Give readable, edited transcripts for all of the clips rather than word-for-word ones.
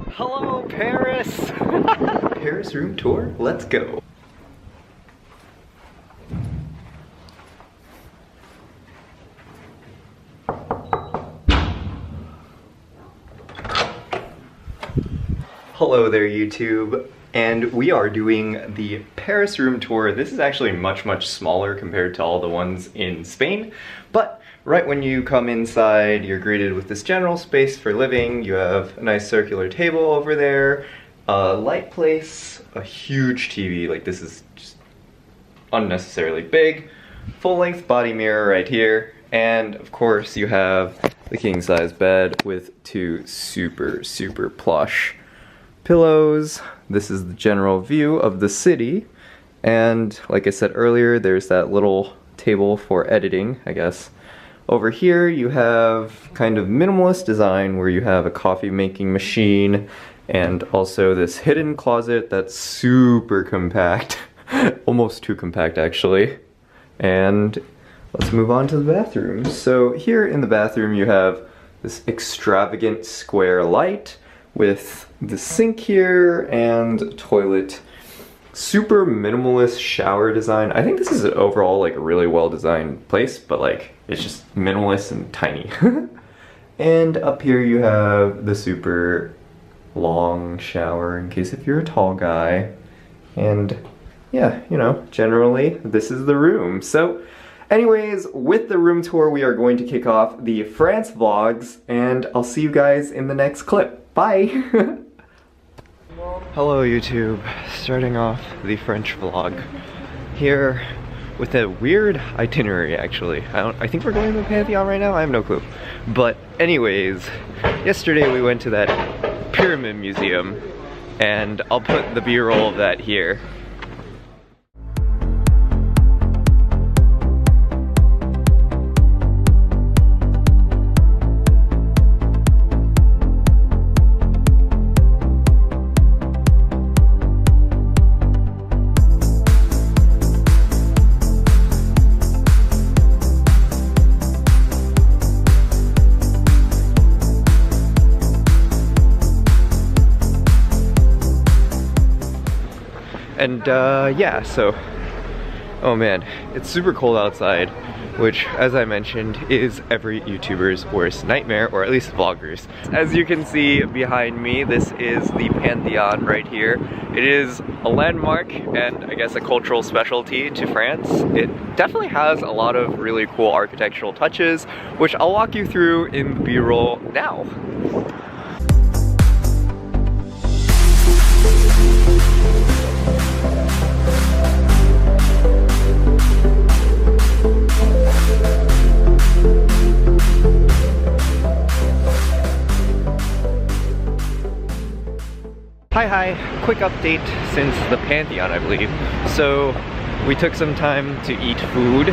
Hello, Paris! Paris room tour, let's go. Hello there, YouTube. And we are doing the Paris room tour. This is actually much smaller compared to all the ones in Spain, but right when you come inside, you're greeted with this general space for living. You have a nice circular table over there, a light place, a huge TV, like this is just unnecessarily big, full-length body mirror right here, and of course you have the king-size bed with two super plush pillows. This is the general view of the city, and like I said earlier, there's that little table for editing, I guess. Over here you have kind of minimalist design where you have a coffee making machine and also this hidden closet that's super compact, almost too compact actually. And let's move on to the bathroom. So here in the bathroom you have this extravagant square light with the sink here and toilet. Super minimalist shower design. I think this is an overall like a really well designed place, but like it's just minimalist and tiny. And up here you have the super long shower in case if you're a tall guy. And yeah, you know, generally this is the room. So anyways, with the room tour we are going to kick off the France vlogs, and I'll see you guys in the next clip. Bye! Hello YouTube, starting off the French vlog here with a weird itinerary actually. I think we're going to the Pantheon right now, I have no clue. But anyways, yesterday we went to that Pyramid Museum and I'll put the B-roll of that here. And yeah, so, oh man, it's super cold outside, which, as I mentioned, is every YouTuber's worst nightmare, or at least vloggers. As you can see behind me, this is the Pantheon right here. It is a landmark and I guess a cultural specialty to France. It definitely has a lot of really cool architectural touches, which I'll walk you through in the B-roll now. Hi, quick update since the Pantheon, I believe. So we took some time to eat food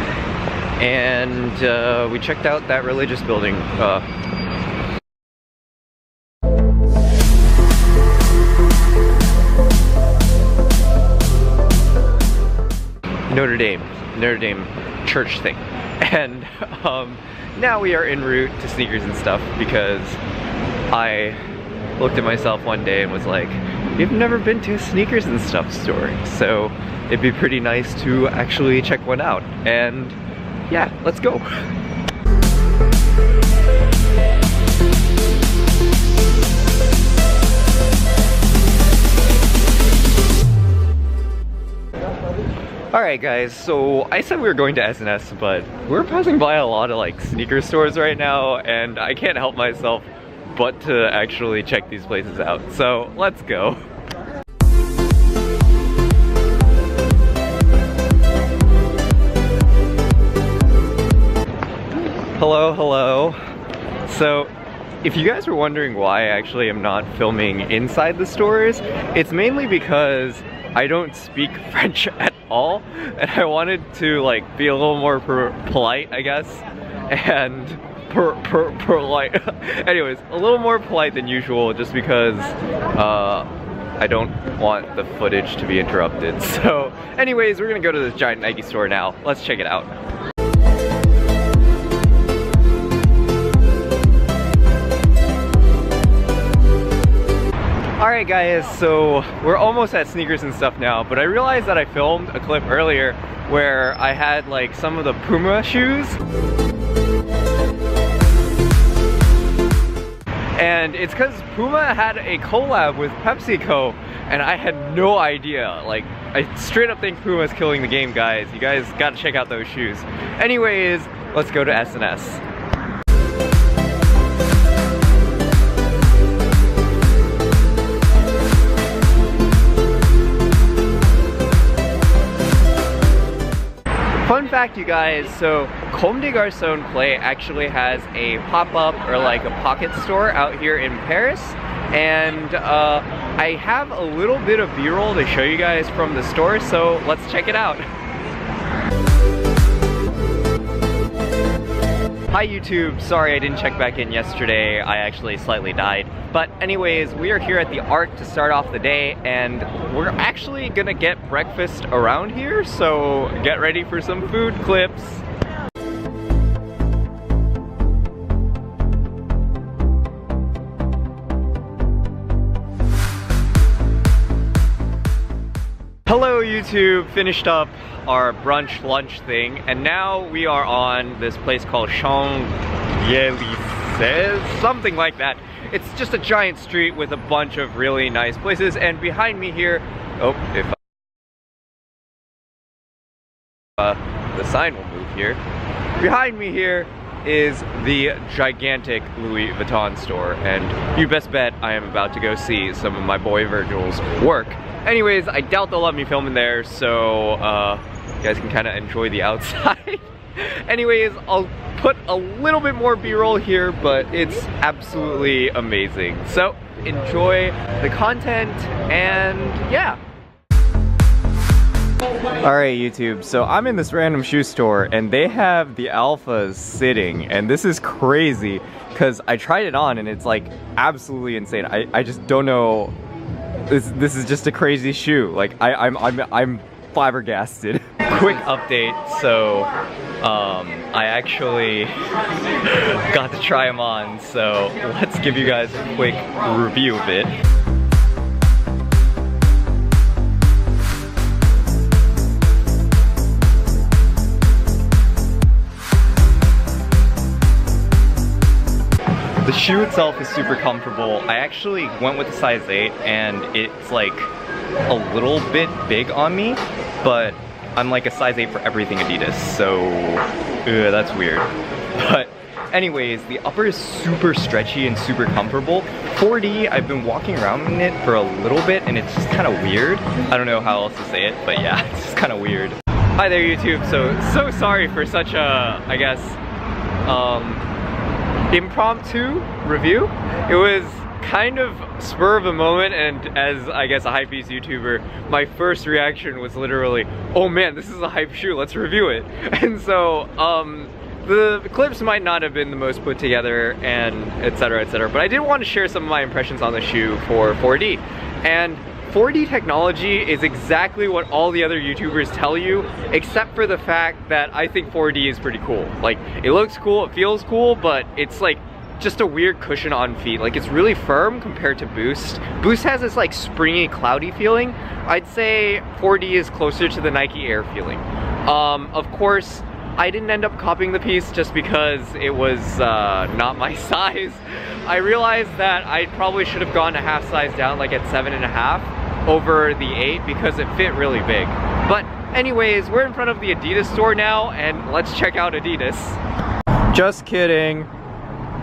and we checked out that religious building. Notre Dame church thing. And now we are en route to Sneakers and Stuff because I looked at myself one day and was like, you've never been to a Sneakers and Stuff store, so it'd be pretty nice to actually check one out. And yeah, let's go. Alright guys, so I said we were going to S&S, but we're passing by a lot of like sneaker stores right now, and I can't help myself but to actually check these places out. So let's go. Hello. So if you guys were wondering why I actually am not filming inside the stores, it's mainly because I don't speak French at all, and I wanted to like be a little more polite, I guess, and polite. Anyways, a little more polite than usual, just because I don't want the footage to be interrupted. So, anyways, we're gonna go to this giant Nike store now. Let's check it out. Alright guys, so we're almost at Sneakers and Stuff now, but I realized that I filmed a clip earlier where I had like some of the Puma shoes. And it's because Puma had a collab with PepsiCo, and I had no idea. Like, I straight up think Puma's killing the game, guys. You guys gotta check out those shoes. Anyways, let's go to S&S. Fun fact, you guys, so Comme des Garçons Play actually has a pop-up or like a pocket store out here in Paris, and I have a little bit of B-roll to show you guys from the store, so let's check it out. Hi YouTube, sorry I didn't check back in yesterday, I actually slightly died. But anyways, we are here at the Arc to start off the day, and we're actually gonna get breakfast around here, so get ready for some food clips. Hello YouTube, finished up our brunch lunch thing, and now we are on this place called Champs-Élysées, something like that. It's just a giant street with a bunch of really nice places, and behind me here, the sign will move here. Behind me here is the gigantic Louis Vuitton store, and you best bet I am about to go see some of my boy Virgil's work. Anyways, I doubt they'll let me film in there, so you guys can kind of enjoy the outside. Anyways, I'll put a little bit more B-roll here, but it's absolutely amazing. So enjoy the content, and yeah. Alright YouTube, so I'm in this random shoe store and they have the Alphas sitting, and this is crazy because I tried it on and it's like absolutely insane. I just don't know. This is just a crazy shoe. Like I'm flabbergasted. Quick update, so I actually got to try them on, so let's give you guys a quick review of it. The shoe itself is super comfortable. I actually went with a size 8 and it's like a little bit big on me, but I'm like a size 8 for everything Adidas, so that's weird. But anyways, the upper is super stretchy and super comfortable. 4D, I've been walking around in it for a little bit and it's just kind of weird. I don't know how else to say it, but yeah, it's just kind of weird. Hi there YouTube, so sorry for such a, I guess, impromptu review. It was kind of spur of the moment, and as I guess a hypebeast YouTuber, my first reaction was literally, oh man, this is a hype shoe, let's review it. And so the clips might not have been the most put together and etc, but I did want to share some of my impressions on the shoe for 4D. And 4D technology is exactly what all the other YouTubers tell you, except for the fact that I think 4D is pretty cool. Like, it looks cool, it feels cool, but it's like just a weird cushion on feet. Like, it's really firm compared to Boost. Boost has this like springy, cloudy feeling. I'd say 4D is closer to the Nike Air feeling. Of course, I didn't end up copying the piece just because it was not my size. I realized that I probably should have gone a half size down, like at 7.5 over the 8, because it fit really big. But anyways, we're in front of the Adidas store now, and let's check out Adidas. Just kidding,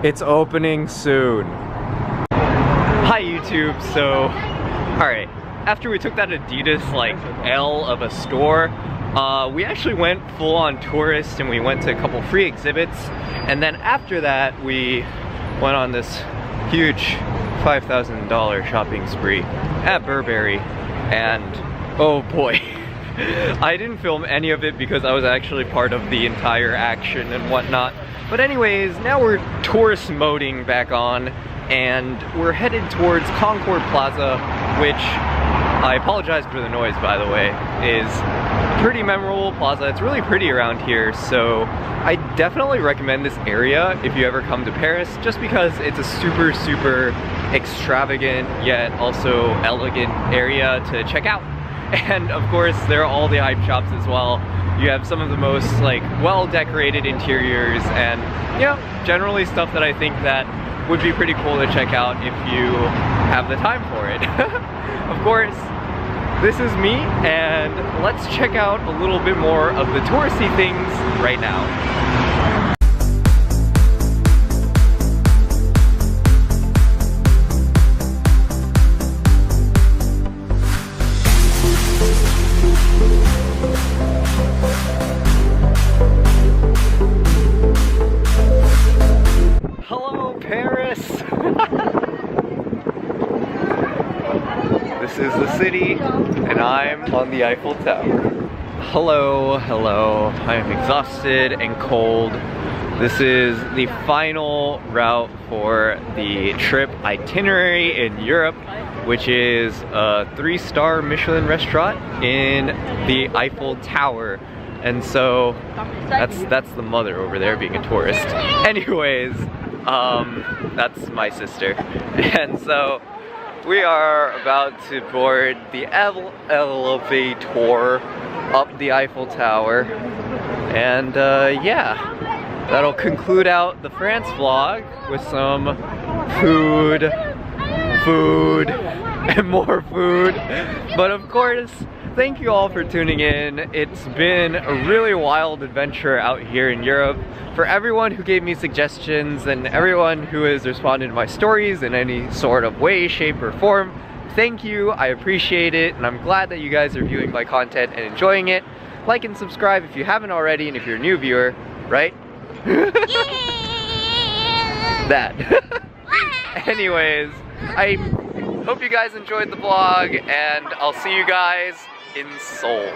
it's opening soon. Hi YouTube, so alright, after we took that Adidas like L of a store, we actually went full on tourist and we went to a couple free exhibits, and then after that we went on this huge $5,000 shopping spree at Burberry, and oh boy, I didn't film any of it because I was actually part of the entire action and whatnot. But anyways, now we're tourist moding back on, and we're headed towards Concord Plaza, which, I apologize for the noise by the way, is a pretty memorable plaza. It's really pretty around here, so I definitely recommend this area if you ever come to Paris, just because it's a super extravagant yet also elegant area to check out. And of course, there are all the hype shops as well. You have some of the most like well-decorated interiors and, you know, generally stuff that I think that would be pretty cool to check out if you have the time for it. Of course, this is me, and let's check out a little bit more of the touristy things right now. Hello, Paris! This is the city, and I'm on the Eiffel Tower. Hello, hello. I am exhausted and cold. This is the final route for the trip itinerary in Europe, which is a 3-star Michelin restaurant in the Eiffel Tower. And so that's the mother over there being a tourist. Anyways, that's my sister. And so we are about to board the elevator up the Eiffel Tower. And yeah, that'll conclude out the France vlog with some food, and more food. But of course, thank you all for tuning in. It's been a really wild adventure out here in Europe. For everyone who gave me suggestions and everyone who has responded to my stories in any sort of way, shape, or form, thank you. I appreciate it, and I'm glad that you guys are viewing my content and enjoying it. Like and subscribe if you haven't already, and if you're a new viewer, right? That. Anyways, I hope you guys enjoyed the vlog, and I'll see you guys in Seoul.